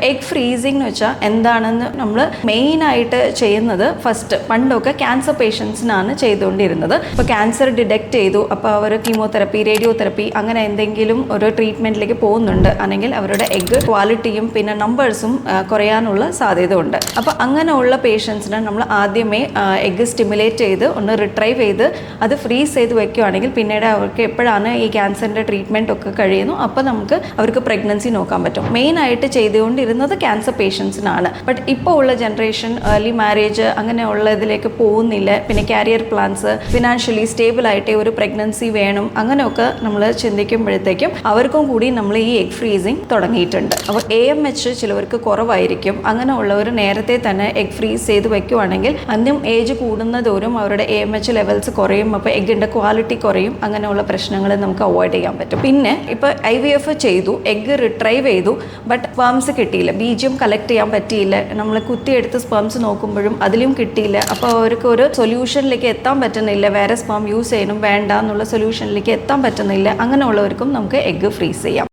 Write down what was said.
Egg freezing എന്ന് വെച്ചാൽ എന്താണെന്ന് നമ്മൾ മെയിനായിട്ട് ചെയ്യുന്നത് ഫസ്റ്റ് പണ്ടൊക്കെ ക്യാൻസർ പേഷ്യൻസിനാണ് ചെയ്തുകൊണ്ടിരുന്നത്. ഇപ്പോൾ ക്യാൻസർ ഡിറ്റക്ട് ചെയ്തു, അപ്പോൾ അവർ കീമോതെറപ്പി, റേഡിയോതെറപ്പി അങ്ങനെ എന്തെങ്കിലും ഒരു ട്രീറ്റ്മെൻറ്റിലേക്ക് പോകുന്നുണ്ട് അല്ലെങ്കിൽ അവരുടെ എഗ് ക്വാളിറ്റിയും പിന്നെ നമ്പേഴ്സും കുറയാനുള്ള സാധ്യത ഉണ്ട്. അപ്പോൾ അങ്ങനെയുള്ള പേഷ്യൻസിന് നമ്മൾ ആദ്യമേ എഗ് സ്റ്റിമുലേറ്റ് ചെയ്ത് ഒന്ന് റിട്രൈവ് ചെയ്ത് അത് ഫ്രീസ് ചെയ്ത് വെക്കുകയാണെങ്കിൽ പിന്നീട് അവർക്ക് എപ്പോഴാണ് ഈ ക്യാൻസറിൻ്റെ ട്രീറ്റ്മെൻറ്റ് ഒക്കെ കഴിയുന്നു അപ്പോൾ നമുക്ക് അവർക്ക് പ്രഗ്നൻസി നോക്കാൻ പറ്റും. മെയിനായിട്ട് ചെയ്തുകൊണ്ടിരുന്നത് ക്യാൻസർ പേഷ്യൻസിനാണ്. ബട്ട് ഇപ്പോൾ ഉള്ള ജനറേഷൻ ഏർലി മാരേജ് അങ്ങനെയുള്ള ഇതിലേക്ക് പോകുന്നില്ല. പിന്നെ കാരിയർ പ്ലാൻസ്, ഫിനാൻഷ്യലി സ്റ്റേബിൾ ആയിട്ട് ഒരു പ്രഗ്നൻസി വേണം, അങ്ങനെയൊക്കെ നമ്മൾ ചിന്തിക്കുമ്പോഴത്തേക്കും അവർക്കും കൂടി നമ്മൾ ഈ എഗ് ഫ്രീസിങ് തുടങ്ങിയിട്ടുണ്ട്. അപ്പോൾ AMH ചിലവർക്ക് കുറവായിരിക്കും. അങ്ങനെയുള്ളവർ നേരത്തെ തന്നെ എഗ് ഫ്രീസ് ചെയ്ത് വെക്കുകയാണെങ്കിൽ അന്യം ഏജ് കൂടുന്നതോറും അവരുടെ AMH ലെവൽസ് കുറയും, അപ്പോൾ എഗ്ഗിൻ്റെ ക്വാളിറ്റി കുറയും. അങ്ങനെയുള്ള പ്രശ്നങ്ങൾ നമുക്ക് അവോയ്ഡ് ചെയ്യാൻ പറ്റും. പിന്നെ ഇപ്പോൾ IVF ചെയ്തു, എഗ്ഗ് റിട്രൈവ് ചെയ്തു, ബട്ട് സ്പേംസ് കിട്ടിയില്ല, ബീജം കളക്ട് ചെയ്യാൻ പറ്റിയില്ല, നമ്മൾ കുത്തിയെടുത്ത് സ്പേംസ് നോക്കുമ്പോഴും അതിലും കിട്ടിയില്ല. അപ്പോൾ അവർക്ക് ഒരു സൊല്യൂഷനിലേക്ക് എത്താൻ പറ്റുന്നില്ല, വേറെ സ്പേം യൂസ് ചെയ്യണം വേണ്ട എന്നുള്ള സൊല്യൂഷനിലേക്ക് എത്താൻ പറ്റുന്നില്ല. അങ്ങനെയുള്ളവർക്കും നമുക്ക് എഗ്ഗ് ഫ്രീസ് ചെയ്യാം.